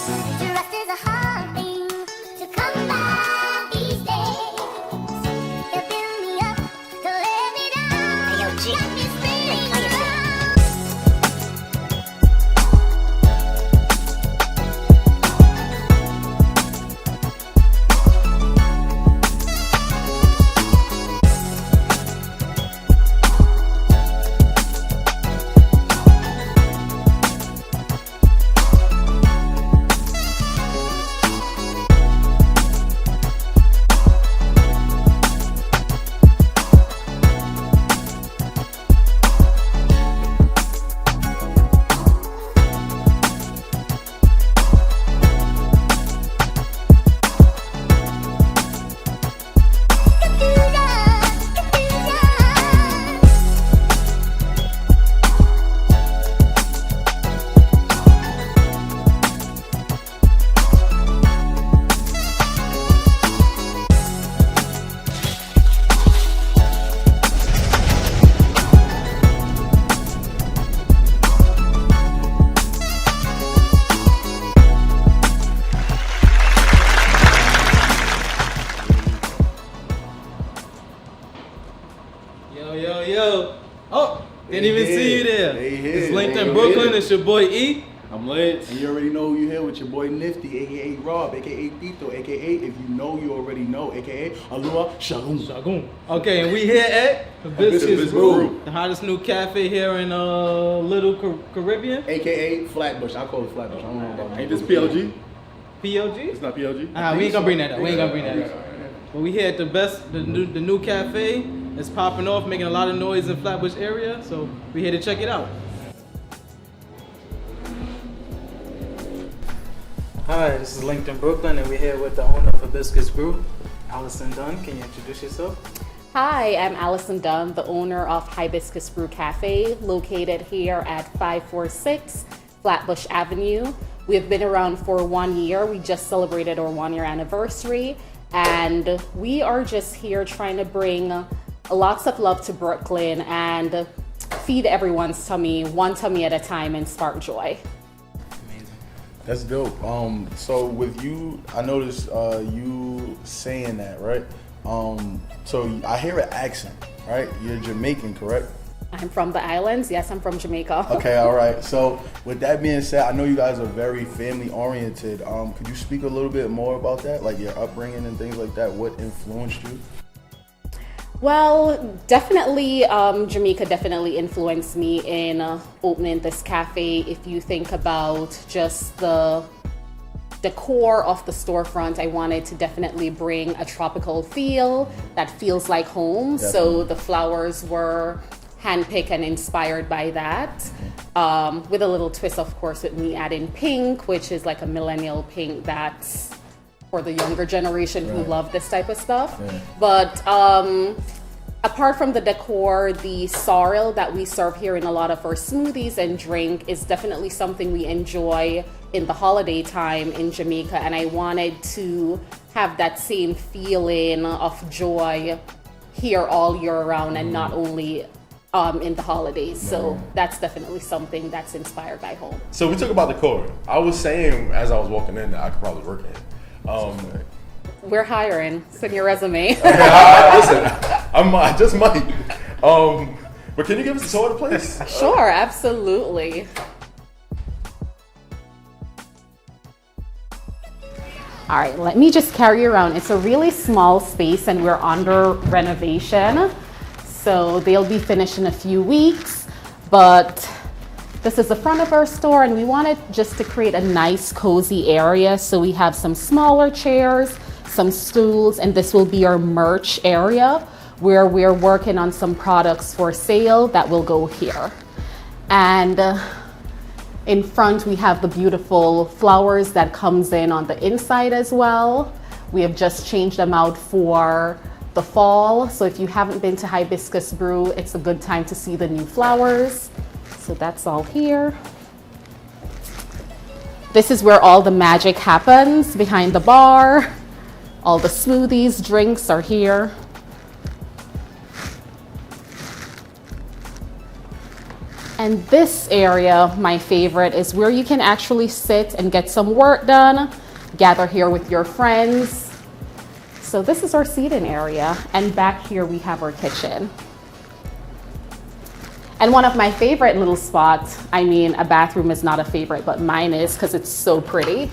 Trust is a hard thing to come by these days. You build me up to let me down. Hey, yo, G. Got me spinning around. Yo. Oh, didn't even see you there. It's LinkedIn Brooklyn. It's your boy E. I'm Lance. And you already know who you here with your boy Nifty, aka Rob, aka Tito, aka if you know, you already know, aka Alua Shagun. Okay, and we here at Hibiscus Brew, the hottest new cafe here in Little Caribbean. Aka Flatbush. I call it Flatbush. I don't know about that. Ain't this PLG? PLG? It's not PLG? We ain't gonna bring that up. But we here at the new cafe. It's popping off, making a lot of noise in Flatbush area. So we here to check it out. Hi, this is LinkedIn Brooklyn, and we're here with the owner of Hibiscus Brew, Allison Dunn. Can you introduce yourself? Hi, I'm Allison Dunn, the owner of Hibiscus Brew Cafe, located here at 546 Flatbush Avenue. We have been around for 1 year. We just celebrated our 1 year anniversary, and we are just here trying to bring lots of love to Brooklyn and feed everyone's tummy, one tummy at a time, and spark joy. That's dope. So with you, I noticed you saying that, right? So I hear an accent, right? You're Jamaican, correct? I'm from the islands. Yes, I'm from Jamaica. Okay, all right. So with that being said, I know you guys are very family oriented. Could you speak a little bit more about that, like your upbringing and things like that? What influenced you? Well, definitely, Jamaica definitely influenced me in opening this cafe. If you think about just the decor of the storefront, I wanted to definitely bring a tropical feel that feels like home. Definitely. So the flowers were handpicked and inspired by that, with a little twist, of course, with me adding pink, which is like a millennial pink that's for the younger generation who love this type of stuff. Yeah. But apart from the decor, the sorrel that we serve here in a lot of our smoothies and drink is definitely something we enjoy in the holiday time in Jamaica. And I wanted to have that same feeling of joy here all year round and not only in the holidays. So that's definitely something that's inspired by home. So we talk about the core. I was saying as I was walking in that I could probably work in. We're hiring. Send your resume. Listen, I just might. But can you give us a tour of the place? Sure, absolutely. All right, let me just carry you around. It's a really small space and we're under renovation. So they'll be finished in a few weeks, but this is the front of our store and we wanted just to create a nice cozy area. So we have some smaller chairs, some stools, and this will be our merch area where we're working on some products for sale that will go here. And in front, we have the beautiful flowers that comes in on the inside as well. We have just changed them out for the fall. So if you haven't been to Hibiscus Brew, it's a good time to see the new flowers. So that's all here. This is where all the magic happens, behind the bar. All the smoothies, drinks are here. And this area, my favorite, is where you can actually sit and get some work done, gather here with your friends. So this is our seating area, and back here we have our kitchen. And one of my favorite little spots, I mean, a bathroom is not a favorite, but mine is because it's so pretty.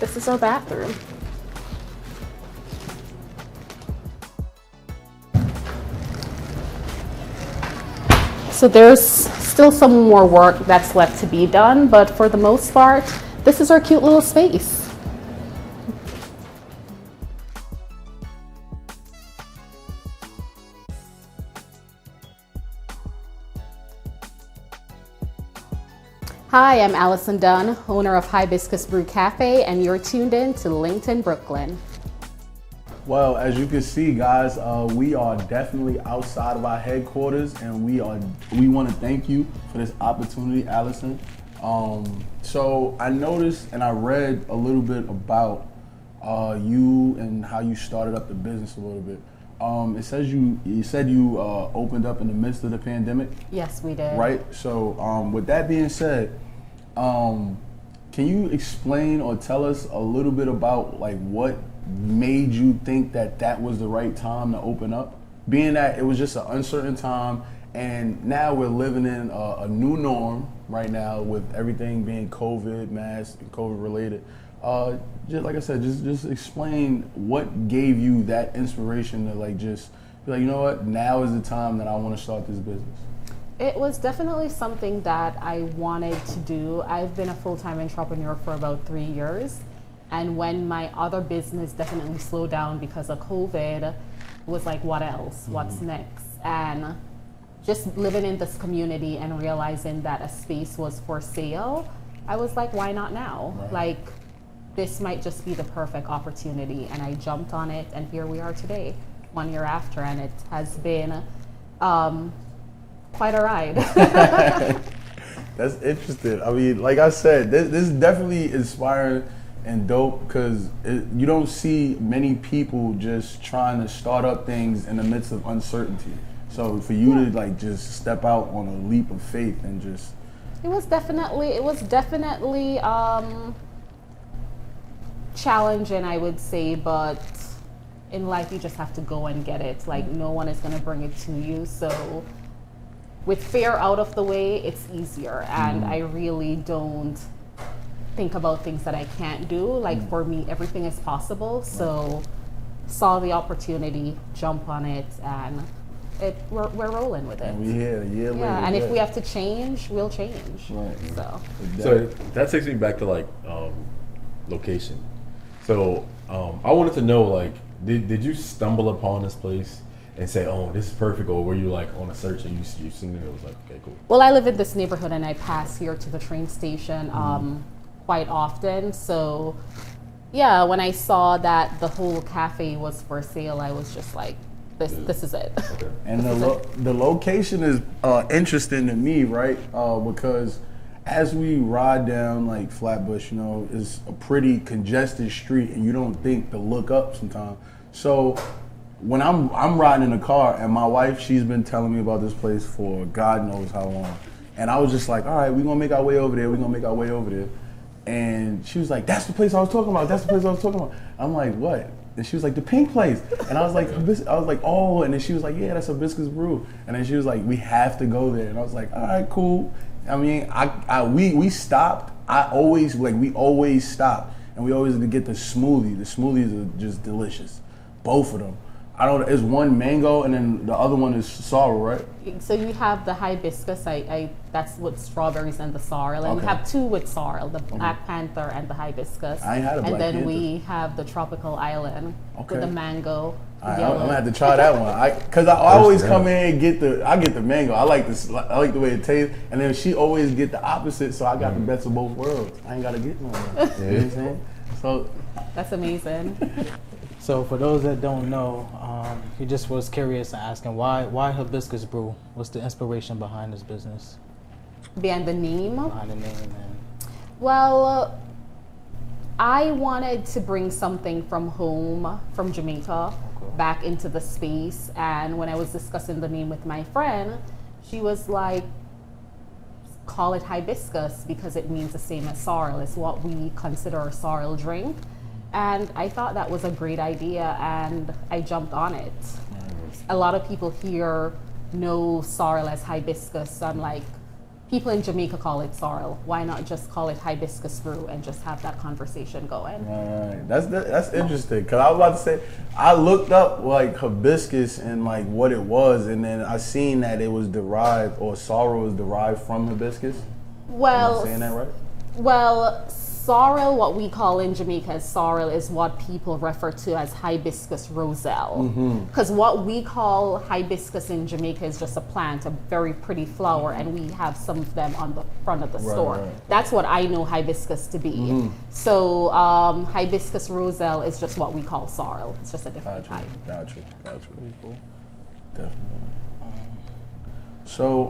This is our bathroom. So there's still some more work that's left to be done, but for the most part, this is our cute little space. Hi, I'm Allison Dunn, owner of Hibiscus Brew Cafe, and you're tuned in to LinkedIn Brooklyn. Well, as you can see, guys, we are definitely outside of our headquarters, and we want to thank you for this opportunity, Allison. So I noticed and I read a little bit about you and how you started up the business a little bit. It says you said you opened up in the midst of the pandemic. Yes, we did. Right. So with that being said, can you explain or tell us a little bit about like what made you think that that was the right time to open up? Being that it was just an uncertain time, and now we're living in a new norm right now with everything being COVID, mask, and COVID related. Just like I said, just explain what gave you that inspiration to like just be like, you know what, now is the time that I want to start this business. It was definitely something that I wanted to do. I've been a full-time entrepreneur for about 3 years. And when my other business definitely slowed down because of COVID, it was like, what else? What's next? And just living in this community and realizing that a space was for sale, I was like, why not now? Right. Like, this might just be the perfect opportunity. And I jumped on it, and here we are today, 1 year after, and it has been quite a ride. That's interesting. I mean, like I said, this is definitely inspiring and dope because you don't see many people just trying to start up things in the midst of uncertainty. So for you to like just step out on a leap of faith and just It was definitely challenging, I would say, but in life you just have to go and get it. Like, no one is going to bring it to you. So with fear out of the way, it's easier. And I really don't think about things that I can't do. Like, for me, everything is possible. So saw the opportunity, jump on it, and we're rolling with it. we here a year later. Yeah, and if we have to change, we'll change. Right. So that takes me back to like location. So I wanted to know, like, did you stumble upon this place and say, oh, this is perfect, or were you like on a search and you seen it and it was like, okay, cool? Well, I live in this neighborhood and I pass here to the train station quite often. So yeah, when I saw that the whole cafe was for sale, I was just like, this is it. Okay. And the location is interesting to me, right? Because as we ride down like Flatbush, you know, it's a pretty congested street, and you don't think to look up sometimes. So when I'm riding in the car, and my wife, she's been telling me about this place for God knows how long, and I was just like, all right, we're gonna make our way over there. We're gonna make our way over there. And she was like, that's the place I was talking about. That's the place I was talking about. I'm like, what? And she was like, the pink place. And I was like, oh. And then she was like, yeah, that's Hibiscus Brew. And then she was like, we have to go there. And I was like, all right, cool. I mean, we stopped. We always stop, and we always get the smoothie. The smoothies are just delicious, both of them. I don't. It's one mango, and then the other one is sorrel, right? So you have the hibiscus. That's with strawberries and the sorrel, and we Okay. have two with sorrel: the Black Panther and the hibiscus. I ain't had a Black And then Panther. we have the tropical island Okay. with the mango. All right, yellow. I'm gonna have to try that one. Cause I always come in and get the mango. I like this. I like the way it tastes. And then she always get the opposite, so I got the best of both worlds. I ain't gotta get no one. You know what I'm saying? So That's amazing. So for those that don't know, he just was curious and asking why Hibiscus Brew? What's the inspiration behind this business? Behind the name. Behind the name and Well, I wanted to bring something from home, from Jamaica, back into the space. And when I was discussing the name with my friend, she was like, call it hibiscus because it means the same as sorrel. It's what we consider a sorrel drink. And I thought that was a great idea, and I jumped on it. A lot of people here know sorrel as hibiscus. So I'm like, people in Jamaica call it sorrel. Why not just call it Hibiscus Brew and just have that conversation going? Right. That's interesting, because I was about to say, I looked up like hibiscus and like what it was, and then I seen that it was derived, or sorrel was derived from hibiscus. Well, Am I saying that right? Well, sorrel, what we call in Jamaica as sorrel, is what people refer to as hibiscus roselle. Because what we call hibiscus in Jamaica is just a plant, a very pretty flower, and we have some of them on the front of the store. Right. That's what I know hibiscus to be. So hibiscus roselle is just what we call sorrel. It's just a different type. Gotcha. Pretty cool. Definitely. So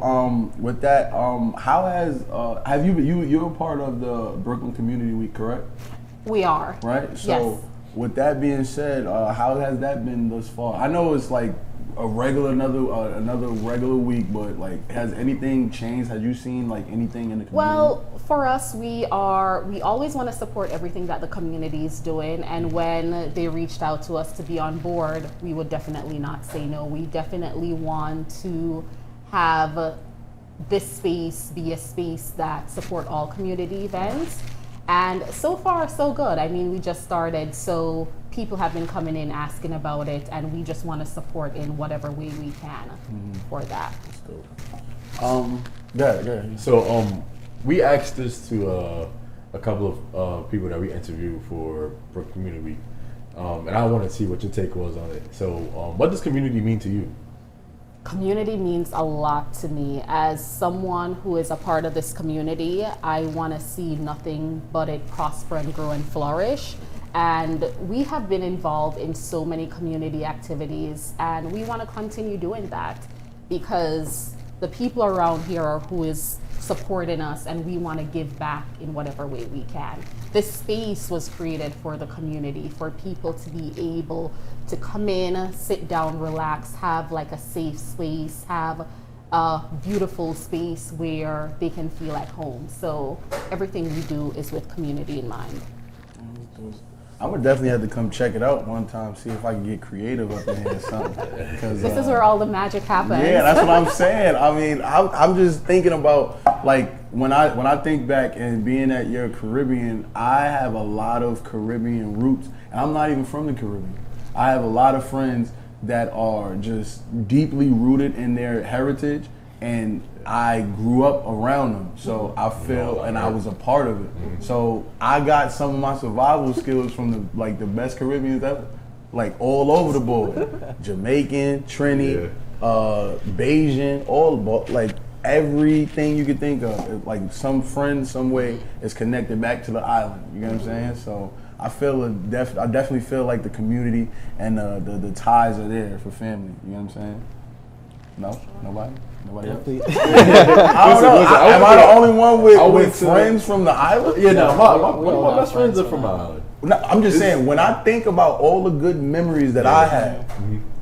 with that, how has have you're a part of the Brooklyn Community Week, correct? We are. Right. So Yes. with that being said, how has that been thus far? I know it's like another regular week, but like, has anything changed? Have you seen like anything in the community? Well, for us, we always want to support everything that the community is doing, and when they reached out to us to be on board, we would definitely not say no. We definitely want to have this space be a space that support all community events, and so far so good. I mean, we just started, so people have been coming in asking about it, and we just want to support in whatever way we can for that. Yeah. So we asked this to a couple of people that we interviewed for Community Week, and I want to see what your take was on it. So what does community mean to you? Community means a lot to me. As someone who is a part of this community, I want to see nothing but it prosper and grow and flourish. And we have been involved in so many community activities, and we want to continue doing that because the people around here are who is supporting us, and we want to give back in whatever way we can. This space was created for the community, for people to be able to come in, sit down, relax, have like a safe space, have a beautiful space where they can feel at home. So everything we do is with community in mind. I would definitely have to come check it out one time, see if I can get creative up in here or something. 'Cause, This is where all the magic happens. yeah, that's what I'm saying. I mean, I'm just thinking about like when I think back and being at your Caribbean, I have a lot of Caribbean roots, and I'm not even from the Caribbean. I have a lot of friends that are just deeply rooted in their heritage, and I grew up around them, so I feel, and I was a part of it. So I got some of my survival skills from the best Caribbeans ever, like all over the board, Jamaican, Trini, Bajan, like everything you could think of. Like some friend, some way is connected back to the island. You know what I'm saying? So I feel I definitely feel like the community and the ties are there for family. You know what I'm saying? No, nobody. Nobody else? I don't know. Am I the only one with friends from the island? Yeah, no, my best friends are from the island. No, I'm just saying, when I think about all the good memories that I have,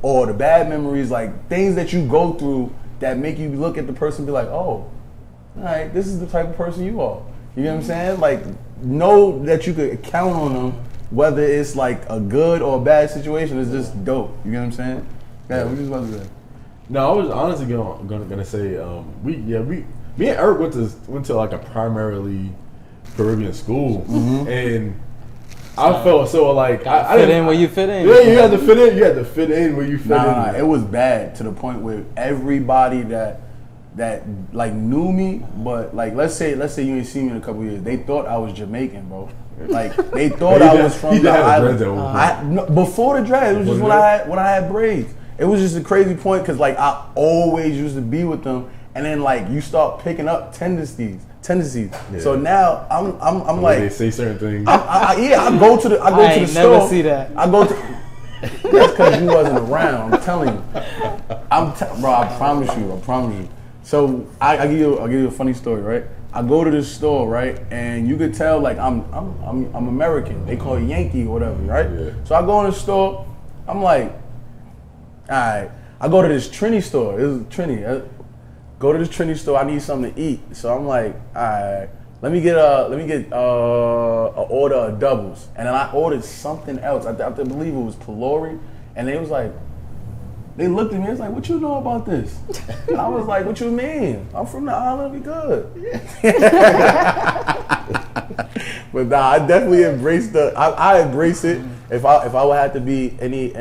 or the bad memories, like things that you go through that make you look at the person and be like, oh, all right, this is the type of person you are. You know what I'm saying? Like, know that you could count on them, whether it's like a good or a bad situation, is just dope. You know what I'm saying? Yeah, we just about to say. No, I was honestly gonna say me and Eric went to like a primarily Caribbean school, and I felt so like I fit in where you fit in. Yeah, you had to fit in. You had to fit in where you fit in. Nah, it was bad to the point where everybody that like knew me, but like let's say you ain't seen me in a couple years, they thought I was Jamaican, bro. Like they thought I was from the island. Before the dread, it was just when I had braids. It was just a crazy point because like I always used to be with them, and then like you start picking up tendencies. Yeah. So now I'm like they say certain things. I go to the store. Never see that. I go to. That's because you wasn't around. I'm telling you. Bro, I promise you. So I'll give you a funny story, right? I go to this store, right, and you could tell like I'm American. They call it Yankee or whatever, right? Yeah. So I go in the store. I'm like, right. I go to this Trini store. It was Trini. Go to this Trini store. I need something to eat. So I'm like, all right, let me get a order of doubles. And then I ordered something else. I believe it was Pelori. And they was like, they looked at me. It's like, what you know about this? And I was like, what you mean? I'm from the island. We good. But nah, I definitely embrace I embrace it. If I would have to be any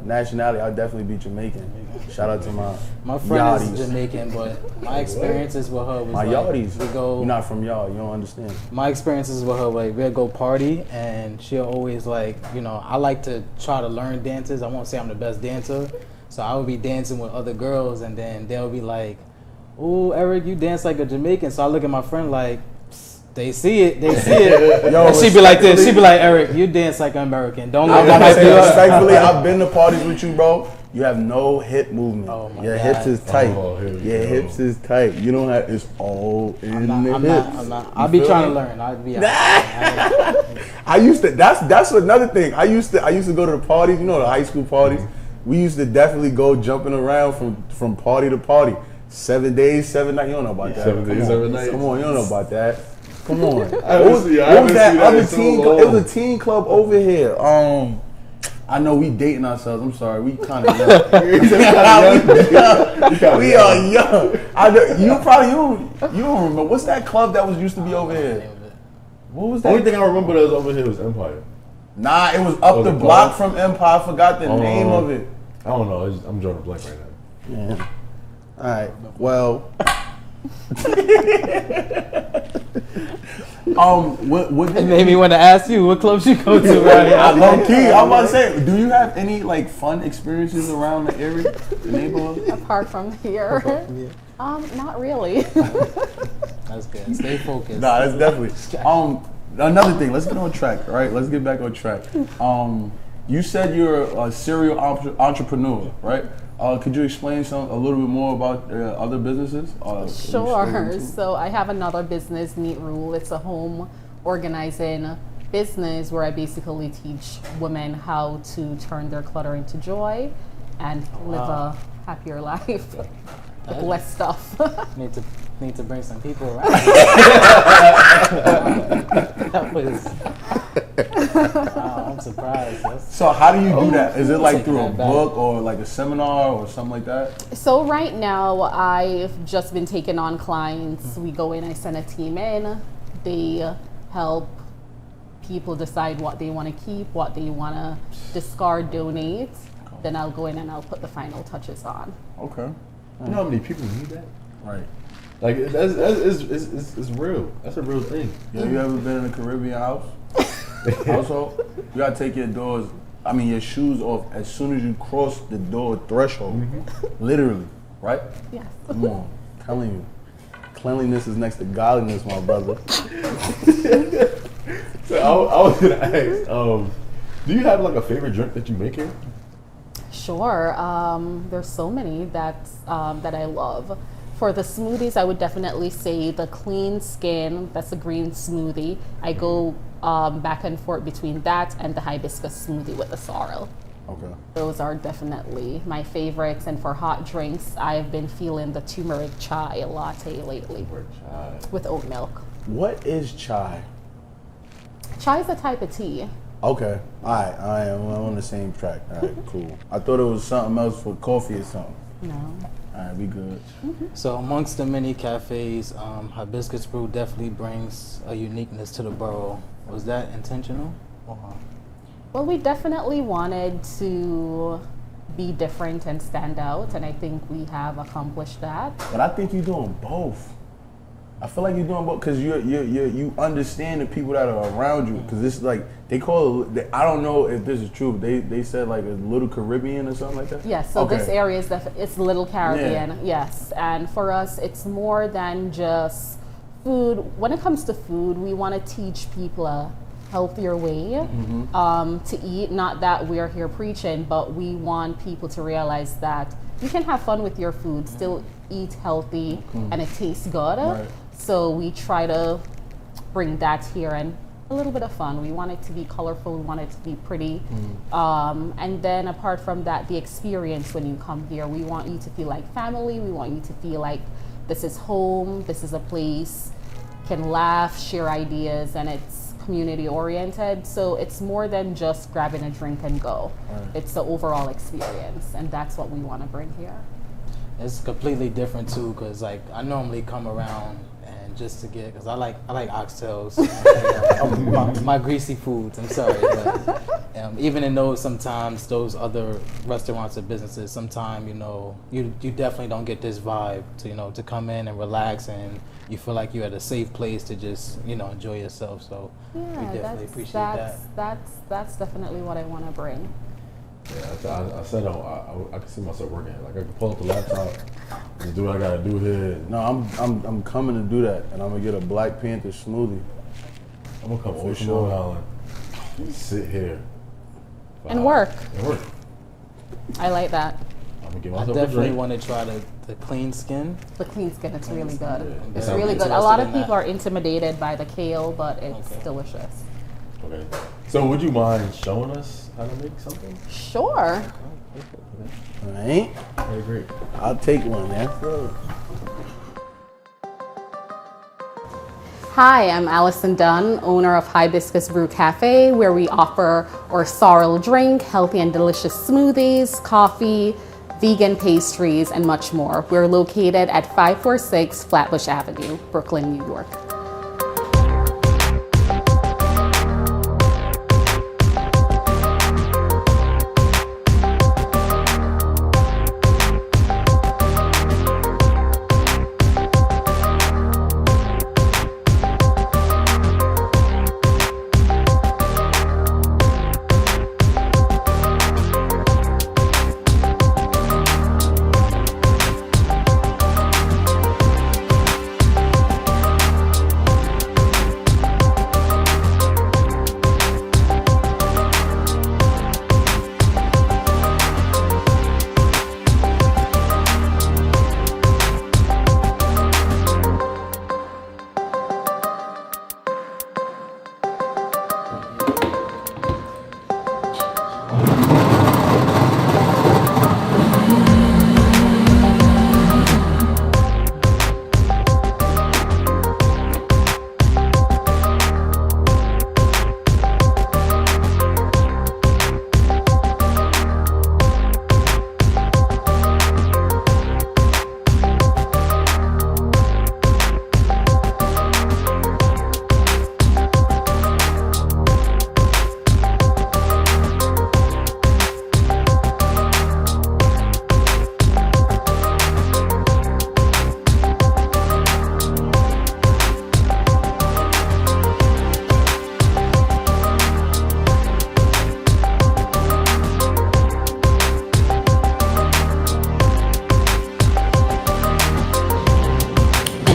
nationality, I'd definitely be Jamaican. Shout out to My friend Yachties. is Jamaican, but my experiences with her was My like, Yachties. we go. You're not from y'all. You don't understand. My experiences with her, like, we'll go party, and she'll always, like, you know, I like to try to learn dances. I won't say I'm the best dancer, so I would be dancing with other girls, and then they'll be like, "Ooh, Eric, you dance like a Jamaican." So I look at my friend like, they see it. Yo, And she'd be like this. She'd be like, "Eric, you dance like an American. Don't I'm let gonna my say respectfully, I've been to parties with you, bro. You have no hip movement. Oh my Your God. hips is tight. Oh, here we Your go. hips is tight. You don't have. It's all in the hips. I'm not. You I'll be feel trying to me? learn. I'll be. I used to. That's another thing. I used to go to the parties. You know, the high school parties. We used to definitely go jumping around from party to party. 7 days, 7 nights. You don't know about that. 7 days, Come on. 7 nights. Come on, you don't know about that. Come on. I What was haven't that seen that other in so teen? long. It was a teen club over here. I know we dating ourselves. I'm sorry. We kind of young. We are young. You don't remember. What's that club that was used to be over here? What was The only that? thing I remember that was over here was Empire. Nah, it was up Was the it block called? from Empire. I forgot the name Oh. of it. I don't know. I'm drawing a blank right now. Yeah. All right. Well. What It made me want to ask you what clubs you go to right I here. low key. I'm about to say, do you have any like fun experiences around the area, the neighborhood? Apart from here, not really. That's good. Stay focused. Nah, that's definitely. Another thing. Let's get on track. Right. Let's get back on track. You said you're a serial entrepreneur, right? Could you explain a little bit more about other businesses? Sure. So I have another business, Neat Rule. It's a home organizing business where I basically teach women how to turn their clutter into joy and live a happier life with less stuff. Need to bring some people around. That was. Wow, I'm surprised. So how do you do that? Is it like Taking through a that back. book or like a seminar or something like that? So right now I've just been taking on clients. We go in, I send a team in. They help people decide what they want to keep, what they want to discard, donate. Then I'll go in and I'll put the final touches on. Okay. You know how many people need that? Right. Like it's real. That's a real thing. Yeah, you ever been in a Caribbean household? You gotta take your your shoes off as soon as you cross the door threshold. Literally, right? Yes. Come on, I'm telling you. Cleanliness is next to godliness, my brother. So I was gonna ask, do you have like a favorite drink that you make here? Sure. There's so many that I love. For the smoothies, I would definitely say the Clean Skin. That's a green smoothie. I go back and forth between that and the Hibiscus smoothie with the sorrel. Okay. Those are definitely my favorites. And for hot drinks, I've been feeling the turmeric chai latte lately with oat milk. What is chai? Chai is a type of tea. Okay. All right. I'm on the same track. All right. Cool. I thought it was something else for coffee or something. No. All right. We good. So amongst the many cafes, Hibiscus Brew definitely brings a uniqueness to the borough. Was that intentional? Well, we definitely wanted to be different and stand out, and I think we have accomplished that. But I think you're doing both. I feel like you're doing both because you understand the people that are around you. Because it's like they call it. I don't know if this is true. But they said like a little Caribbean or something like that. Yes. So Okay. this area is it's Little Caribbean. Yes, and for us, it's more than just food. When it comes to food, we want to teach people a healthier way to eat. Not that we're here preaching, but we want people to realize that you can have fun with your food, still eat healthy, and it tastes good. Right. So we try to bring that here and a little bit of fun. We want it to be colorful. We want it to be pretty. And then apart from that, the experience when you come here, we want you to feel like family. We want you to feel like this is home. This is a place can laugh, share ideas, and it's community oriented. So it's more than just grabbing a drink and go. It's the overall experience, and that's what we want to bring here. It's completely different too, cause like I normally come around and just to get, cause I like oxtails, my greasy foods. I'm sorry, but even in those sometimes those other restaurants or businesses, sometimes you definitely don't get this vibe to come in and relax and you feel like you're at a safe place to just enjoy yourself. So we definitely appreciate that. That's definitely what I want to bring. Yeah, I said I can see myself working here. Like I can pull up the laptop, and do what I gotta do here. No, I'm coming to do that, and I'm gonna get a Black Panther smoothie. I'm gonna come over to sure. Long Island, sit here, And work. And work. I like that. I'm gonna get I myself a definitely drink. want to try the clean skin. The clean skin, it's really good. Yeah. It's I'm really good. A interested lot of in people that. are intimidated by the kale, but it's Okay. delicious. Okay. So would you mind showing us how to make something? Sure. All right, Okay, great. I'll take one, man. Hi, I'm Allison Dunn, owner of Hibiscus Brew Cafe, where we offer our sorrel drink, healthy and delicious smoothies, coffee, vegan pastries, and much more. We're located at 546 Flatbush Avenue, Brooklyn, New York.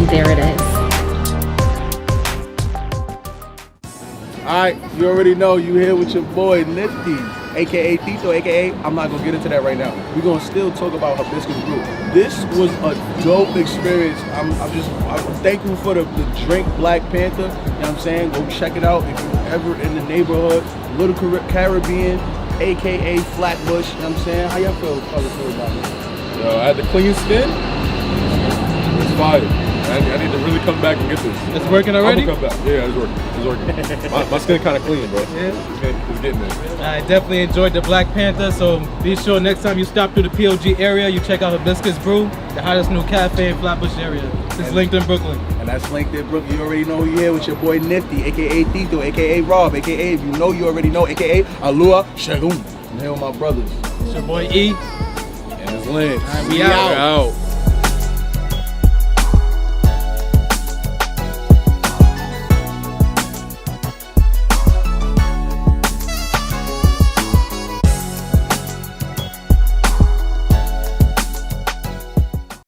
There it is. All right, you already know you here with your boy Nifty, aka Tito, aka I'm not gonna get into that right now. We're gonna still talk about Hibiscus Brew. This was a dope experience. I'm thankful for the drink Black Panther. You know what I'm saying? Go check it out if you're ever in the neighborhood. Little Caribbean, aka Flatbush. You know what I'm saying? How y'all feel about it? Yo, I had the clean skin. It's fire. I need to really come back and get this. It's working already? I'm gonna come back. Yeah, it's working. It's working. my skin kind of clean, bro. Yeah. It's getting there. I definitely enjoyed the Black Panther, so be sure next time you stop through the POG area, you check out Hibiscus Brew, the hottest new cafe in Flatbush area. It's linked in Brooklyn. And that's linked in Brooklyn. You already know who you here with your boy Nifty, aka Tito, aka Rob, aka if you know you already know, aka Alua Shagun. I'm here with my brothers. It's your boy E. And it's Lance. All right, we out. We're out.